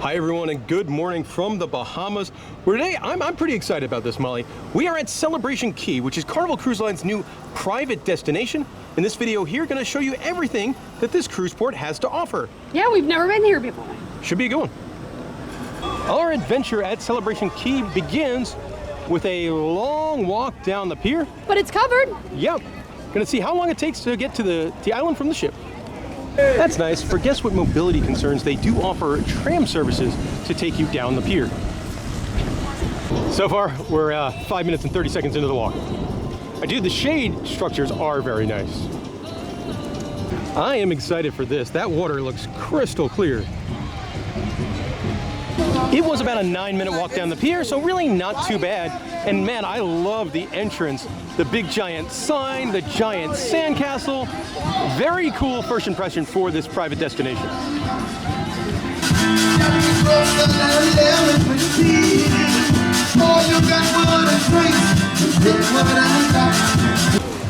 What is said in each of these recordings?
Hi everyone, and good morning from the Bahamas, where today I'm pretty excited about this, Molly. We are at Celebration Key, which is Carnival Cruise Line's new private destination. In this video here, going to show you everything that this cruise port has to offer. Yeah, we've never been here before. Should be a good one. Our adventure at Celebration Key begins with a long walk down the pier. But it's covered. Yep. Going to see how long it takes to get to the island from the ship. That's nice. For guests with mobility concerns, they do offer tram services to take you down the pier. So far, we're 5 minutes and 30 seconds into the walk. The shade structures are very nice. I am excited for this. That water looks crystal clear. It was about a 9-minute walk down the pier, so really not too bad. And man, I love the entrance, the big giant sign, the giant sandcastle. Very cool first impression for this private destination.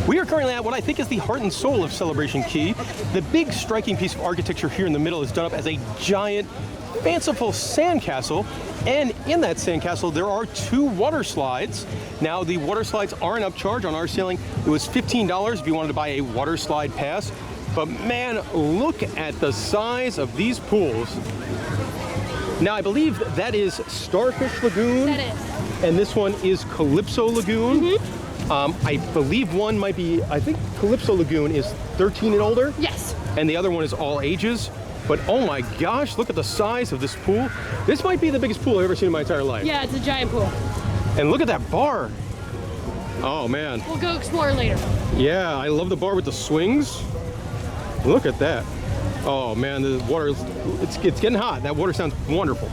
We are currently at what I think is the heart and soul of Celebration Key. The big striking piece of architecture here in the middle is done up as a giant fanciful sandcastle, and in that sandcastle there are 2 water slides. Now the water slides are an upcharge. On our sailing it was $15 if you wanted to buy a water slide pass, but man, look at the size of these pools. Now I believe that is Starfish Lagoon. That is. And this one is Calypso Lagoon. Mm-hmm. I believe one might be, I think Calypso Lagoon is 13 and older. Yes. And the other one is all ages. But oh my gosh, look at the size of this pool. This might be the biggest pool I've ever seen in my entire life. Yeah, it's a giant pool. And look at that bar. Oh man. We'll go explore later. Yeah, I love the bar with the swings. Look at that. Oh man, the water, it's getting hot. That water sounds wonderful.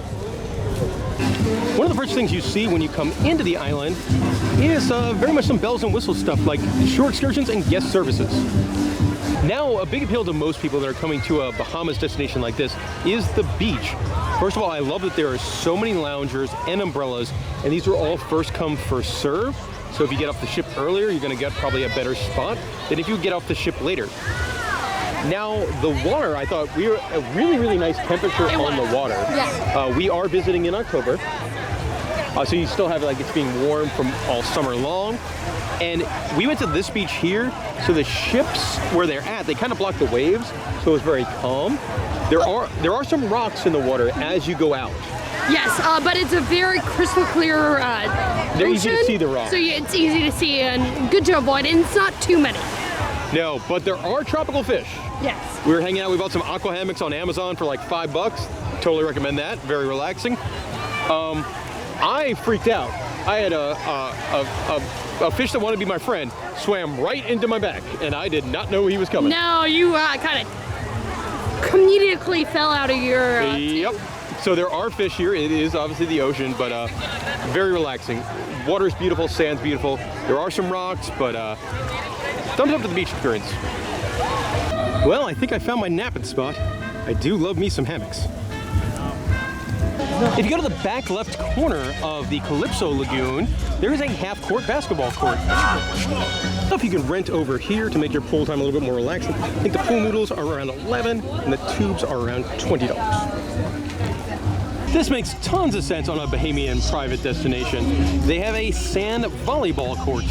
One of the first things you see when you come into the island is very much some bells and whistles stuff like shore excursions and guest services. Now, a big appeal to most people that are coming to a Bahamas destination like this is the beach. First of all, I love that there are so many loungers and umbrellas, and these are all first come, first serve. So if you get off the ship earlier, you're gonna get probably a better spot than if you get off the ship later. Now, the water, I thought we were a really, really nice temperature on the water. Yeah. We are visiting in October. So you still have it's being warm from all summer long. And we went to this beach here, so the ships where they're at, they kind of block the waves, so it was very calm. There are some rocks in the water as you go out. Yes, but it's a very crystal clear They're easy to see the rocks. So it's easy to see and good to avoid, and it's not too many. No, but there are tropical fish. Yes. We were hanging out, we bought some aqua hammocks on Amazon for like $5. Totally recommend that, very relaxing. I freaked out. I had a fish that wanted to be my friend swam right into my back, and I did not know he was coming. No, you kind of comedically fell out of your... Yep. So there are fish here. It is obviously the ocean, but very relaxing. Water's beautiful, sand's beautiful. There are some rocks, but thumbs up to the beach experience. Well, I think I found my napping spot. I do love me some hammocks. If you go to the back left corner of the Calypso Lagoon, there is a half-court basketball court. Stuff you can rent over here to make your pool time a little bit more relaxing. I think the pool noodles are around $11 and the tubes are around $20. This makes tons of sense on a Bahamian private destination. They have a sand volleyball court.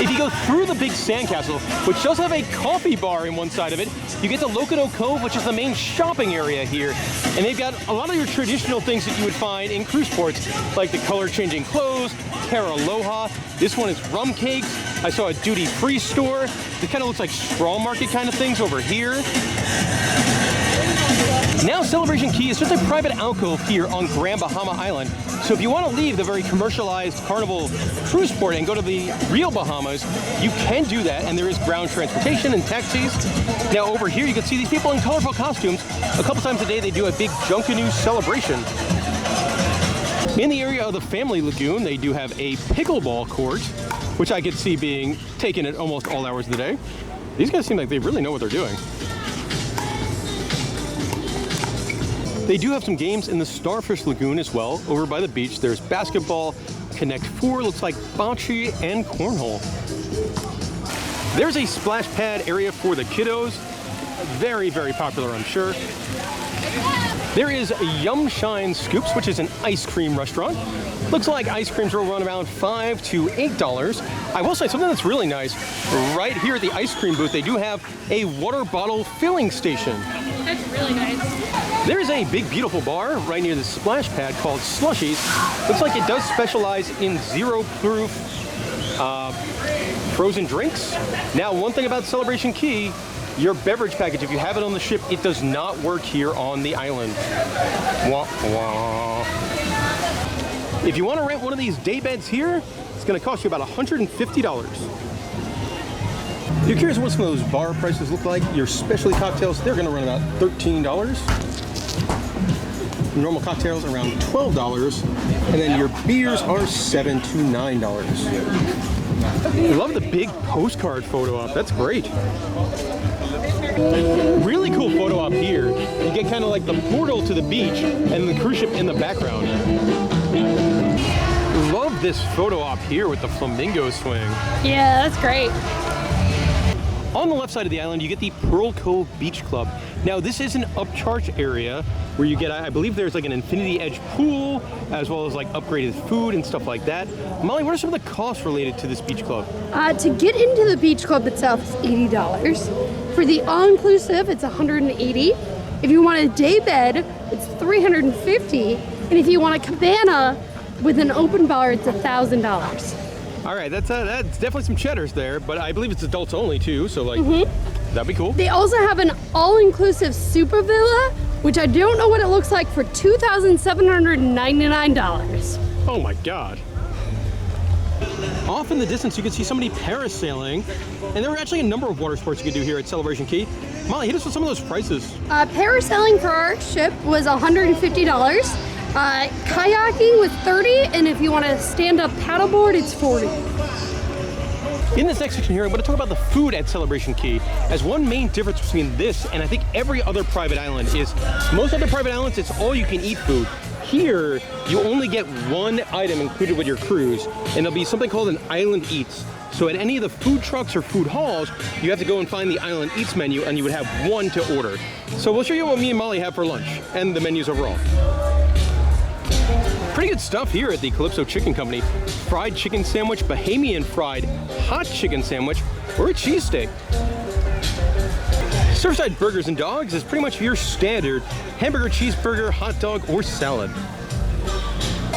If you go through the big sandcastle, which does have a coffee bar in one side of it, you get to Locono Cove, which is the main shopping area here. And they've got a lot of your traditional things that you would find in cruise ports, like the color-changing clothes, Cara Aloha. This one is rum cakes. I saw a duty-free store. It kind of looks like straw market kind of things over here. Now Celebration Key is just a private alcove here on Grand Bahama Island. So if you want to leave the very commercialized Carnival cruise port and go to the real Bahamas, you can do that, and there is ground transportation and taxis. Now over here you can see these people in colorful costumes. A couple times a day they do a big Junkanoo celebration. In the area of the Family Lagoon, they do have a pickleball court, which I could see being taken at almost all hours of the day. These guys seem like they really know what they're doing. They do have some games in the Starfish Lagoon as well. Over by the beach, there's basketball, Connect 4, looks like bocce, and cornhole. There's a splash pad area for the kiddos. very, very popular, I'm sure. There is Yum Shine Scoops, which is an ice cream restaurant. Looks like ice creams will run around $5 to $8. I will say something that's really nice. Right here at the ice cream booth, they do have a water bottle filling station. That's really nice. There is a big, beautiful bar right near the splash pad called Slushies. Looks like it does specialize in zero-proof frozen drinks. Now, one thing about Celebration Key, your beverage package, if you have it on the ship, it does not work here on the island. Wah, wah. If you want to rent one of these day beds here, it's going to cost you about $150. If you're curious what some of those bar prices look like, your specialty cocktails, they're going to run about $13. Normal cocktails around $12, and then your beers are $7 to $9. I love the big postcard photo op. That's great. Really cool photo op here. You get kind of like the portal to the beach and the cruise ship in the background. Love this photo op here with the flamingo swing. Yeah, that's great. On the left side of the island, you get the Pearl Cove Beach Club. Now, this is an upcharge area where you get, I believe there's like an infinity edge pool, as well as like upgraded food and stuff like that. Molly, what are some of the costs related to this beach club? To get into the beach club itself, it's $80. For the all-inclusive, it's $180. If you want a day bed, it's $350. And if you want a cabana with an open bar, it's $1,000. All right, that's definitely some cheddars there, but I believe it's adults only too, so like, that'd be cool. They also have an all-inclusive super villa, which I don't know what it looks like, for $2,799. Oh my God. Off in the distance, you can see somebody parasailing, and there are actually a number of water sports you can do here at Celebration Key. Molly, hit us with some of those prices. Parasailing for our ship was $150. Kayaking was $30, and if you want a stand-up paddleboard, it's $40. In this next section here, I'm going to talk about the food at Celebration Key, as one main difference between this and I think every other private island is most other private islands, it's all you can eat food. Here, you only get one item included with your cruise, and there'll be something called an Island Eats. So at any of the food trucks or food halls, you have to go and find the Island Eats menu, and you would have one to order. So we'll show you what me and Molly have for lunch, and the menus overall. Pretty good stuff here at the Calypso Chicken Company. Fried chicken sandwich, Bahamian fried hot chicken sandwich, or a cheesesteak. Surfside Burgers and Dogs is pretty much your standard hamburger, cheeseburger, hot dog, or salad.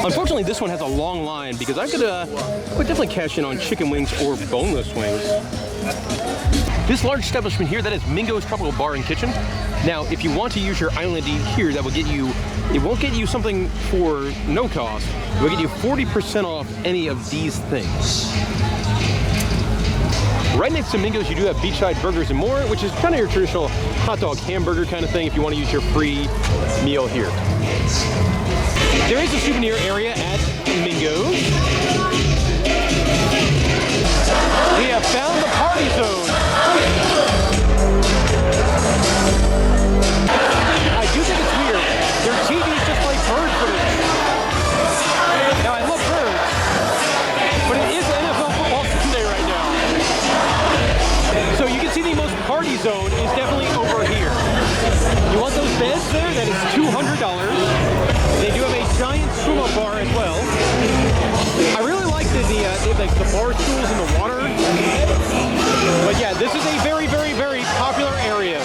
Unfortunately, this one has a long line because I could definitely cash in on chicken wings or boneless wings. This large establishment here, that is Mingo's Tropical Bar and Kitchen. Now, if you want to use your Island Eat here, that will get you, it won't get you something for no cost. It will get you 40% off any of these things. Right next to Mingo's, you do have Beachside Burgers and More, which is kind of your traditional hot dog hamburger kind of thing if you want to use your free meal here. There is a souvenir area at Mingo's. We have found the party zone. I do think it's weird. Their TVs just play bird footage. Now, I love birds, but it is NFL football Sunday right now. So you can see the most party zone is definitely over here. You want those beds there? That is $200. They do have a giant swim-up bar as well. I really like the bar stools in the water. But yeah, this is a very, very, very popular area.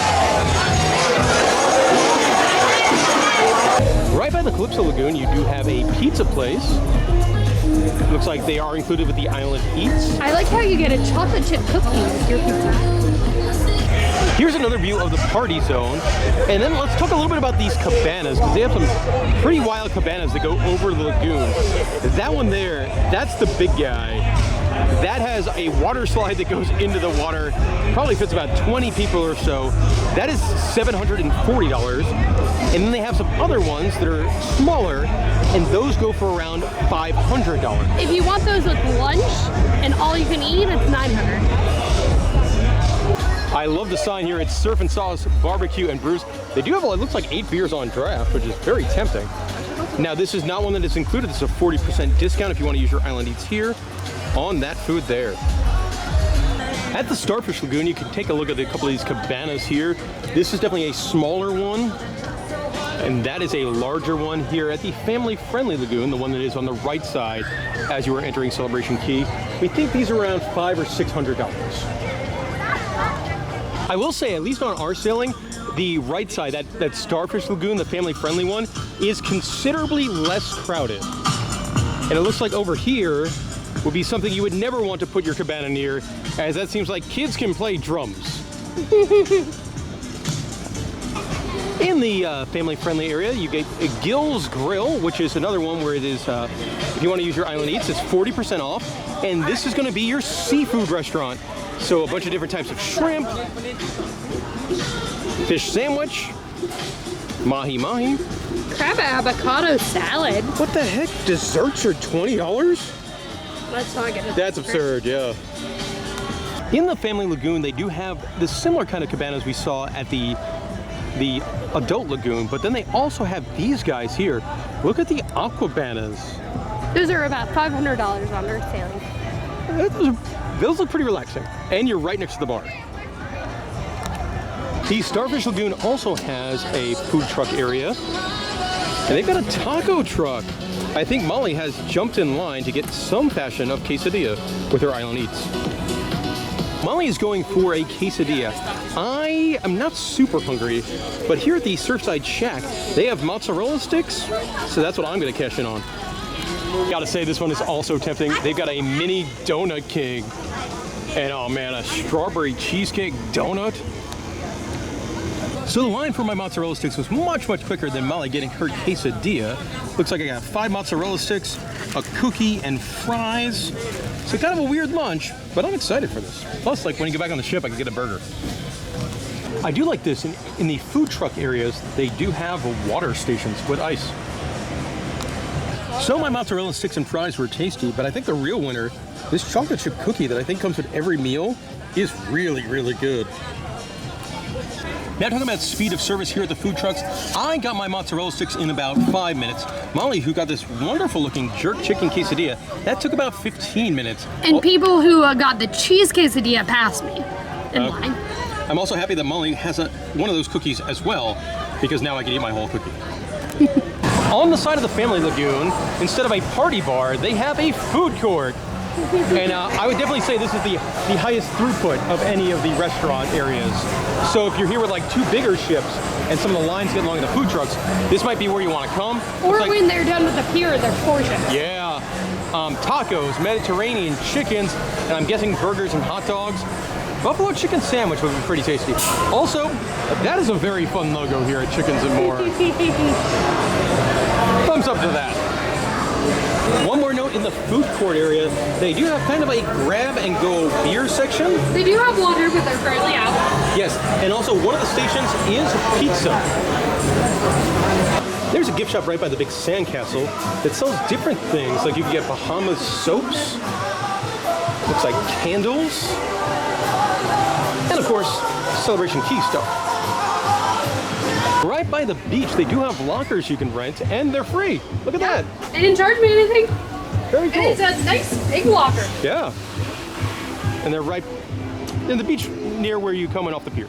Right by the Calypso Lagoon, you do have a pizza place. Looks like they are included with the Island Eats. I like how you get a chocolate chip cookie with your pizza. Here's another view of the party zone. And then let's talk a little bit about these cabanas, because they have some pretty wild cabanas that go over the lagoon. That one there, that's the big guy. That has a water slide that goes into the water. Probably fits about 20 people or so. That is $740. And then they have some other ones that are smaller, and those go for around $500. If you want those with lunch and all you can eat, it's $900. I love the sign here. It's Surf and Sauce Barbecue and Brews. They do have, it looks like 8 beers on draft, which is very tempting. Now, this is not one that is included. This is a 40% discount if you want to use your Island Eats here on that food there. At the Starfish Lagoon, you can take a look at a couple of these cabanas here. This is definitely a smaller one, and that is a larger one here at the family-friendly lagoon, the one that is on the right side as you are entering Celebration Key. We think these are around $500 or $600. I will say, at least on our sailing, the right side, that Starfish Lagoon, the family-friendly one, is considerably less crowded. And it looks like over here would be something you would never want to put your cabana near, as that seems like kids can play drums. In the family-friendly area, you get a Gill's Grill, which is another one where it is, if you want to use your island eats, it's 40% off. And this is going to be your seafood restaurant. So a bunch of different types of shrimp, fish sandwich, mahi-mahi. Crab avocado salad. What the heck? Desserts are $20? Let's not get it. That's absurd, yeah. In the family lagoon, they do have the similar kind of cabanas we saw at the adult lagoon, but then they also have these guys here. Look at the aquabanas. Those are about $500 on Earth sailing. Those look pretty relaxing, and you're right next to the bar. The Starfish Lagoon also has a food truck area, and they've got a taco truck. I think Molly has jumped in line to get some fashion of quesadilla with her Island Eats. Molly is going for a quesadilla. I am not super hungry, but here at the Surfside Shack, they have mozzarella sticks, so that's what I'm gonna cash in on. Gotta say, this one is also tempting. They've got a mini donut king, and oh man, a strawberry cheesecake donut. So the line for my mozzarella sticks was much quicker than Molly getting her quesadilla. Looks like I got 5 mozzarella sticks, a cookie, and fries. So kind of a weird lunch, but I'm excited for this. Plus, like when you get back on the ship, I can get a burger. I do like this. In the food truck areas, they do have water stations with ice. So my mozzarella sticks and fries were tasty, but I think the real winner, this chocolate chip cookie that I think comes with every meal, is really good. Now talking about speed of service here at the food trucks, I got my mozzarella sticks in about 5 minutes. Molly, who got this wonderful looking jerk chicken quesadilla, that took about 15 minutes. And people who got the cheese quesadilla passed me in line. I'm also happy that Molly has one of those cookies as well, because now I can eat my whole cookie. On the side of the family lagoon, instead of a party bar, they have a food court. And I would definitely say this is the highest throughput of any of the restaurant areas. So if you're here with like 2 bigger ships and some of the lines get long in the food trucks, this might be where you want to come. Or like, when they're done with the pier, their portions. Yeah. Tacos, Mediterranean chickens, and I'm guessing burgers and hot dogs. Buffalo chicken sandwich would be pretty tasty. Also, that is a very fun logo here at Chickens and More. Thumbs up to that. One more note, in the food court area, they do have kind of a grab-and-go beer section. They do have water, but they're fairly out. Yes, and also one of the stations is pizza. There's a gift shop right by the big sandcastle that sells different things, like you can get Bahama soaps, looks like candles, and of course, Celebration Key stuff. Right by the beach, they do have lockers you can rent, and they're free. Look at that. They didn't charge me anything. Very cool. And it's a nice big locker. Yeah. And they're right in the beach near where you come in off the pier.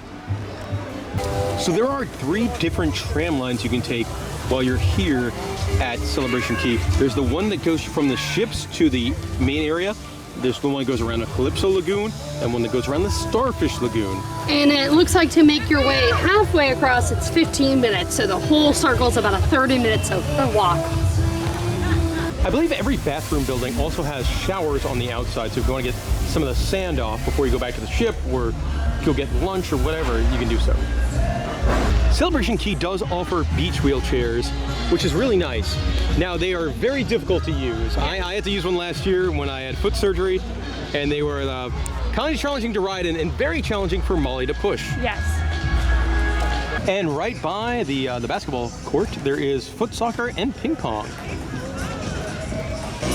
So there are 3 different tram lines you can take while you're here at Celebration Key. There's the one that goes from the ships to the main area. There's the one that goes around the Calypso Lagoon and one that goes around the Starfish Lagoon. And it looks like to make your way halfway across, it's 15 minutes. So the whole circle is about a 30 minutes of a walk. I believe every bathroom building also has showers on the outside. So if you want to get some of the sand off before you go back to the ship, or go get lunch or whatever, you can do so. Celebration Key does offer beach wheelchairs, which is really nice. Now, they are very difficult to use. I had to use one last year when I had foot surgery, and they were kind of challenging to ride in and very challenging for Molly to push. Yes. And right by the basketball court, there is foot soccer and ping pong.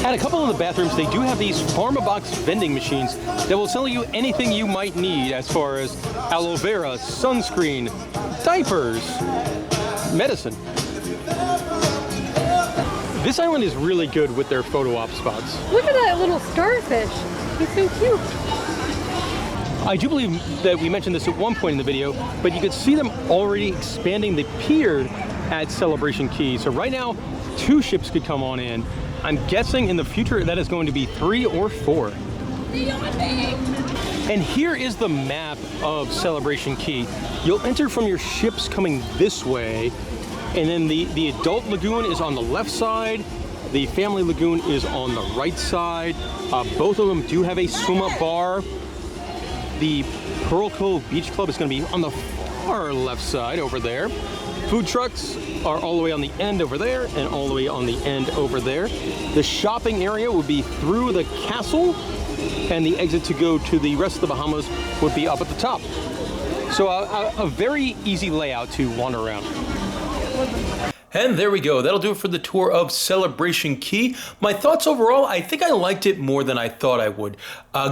At a couple of the bathrooms, they do have these Pharmabox vending machines that will sell you anything you might need as far as aloe vera, sunscreen, diapers, medicine. This island is really good with their photo op spots. Look at that little starfish. He's so cute. I do believe that we mentioned this at one point in the video, but you could see them already expanding the pier at Celebration Key. So right now, 2 ships could come on in. I'm guessing in the future that is going to be 3 or 4. And here is the map of Celebration Key. You'll enter from your ships coming this way, and then the adult lagoon is on the left side. The family lagoon is on the right side. Both of them do have a swim-up bar. The Pearl Cove Beach Club is going to be on the far left side over there. Food trucks are all the way on the end over there and all the way on the end over there. The shopping area would be through the castle, and the exit to go to the rest of the Bahamas would be up at the top. So a very easy layout to wander around. And there we go. That'll do it for the tour of Celebration Key. My thoughts overall, I think I liked it more than I thought I would.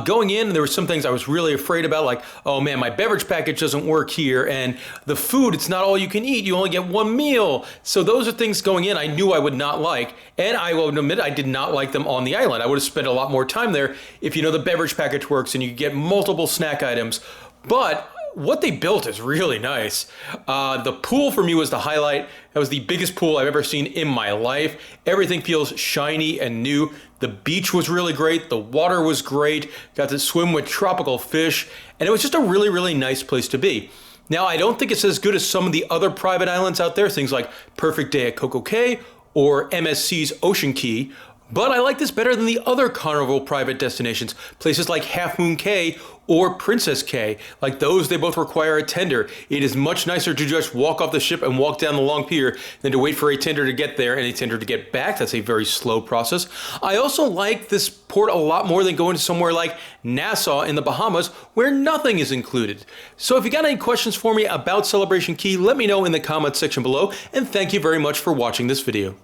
Going in, there were some things I was really afraid about, like, oh man, my beverage package doesn't work here, and the food, it's not all you can eat. You only get 1 meal. So those are things going in I knew I would not like, and I will admit I did not like them on the island. I would have spent a lot more time there if you know the beverage package works and you get multiple snack items. But what they built is really nice. The pool for me was the highlight. That was the biggest pool I've ever seen in my life. Everything feels shiny and new. The beach was really great. The water was great. Got to swim with tropical fish. And it was just a really, really nice place to be. Now, I don't think it's as good as some of the other private islands out there, things like Perfect Day at Coco Cay or MSC's Ocean Key. But I like this better than the other Carnival private destinations, places like Half Moon Cay or Princess Cay. Like those, they both require a tender. It is much nicer to just walk off the ship and walk down the long pier than to wait for a tender to get there and a tender to get back. That's a very slow process. I also like this port a lot more than going to somewhere like Nassau in the Bahamas, where nothing is included. So if you got any questions for me about Celebration Key, let me know in the comments section below, and thank you very much for watching this video.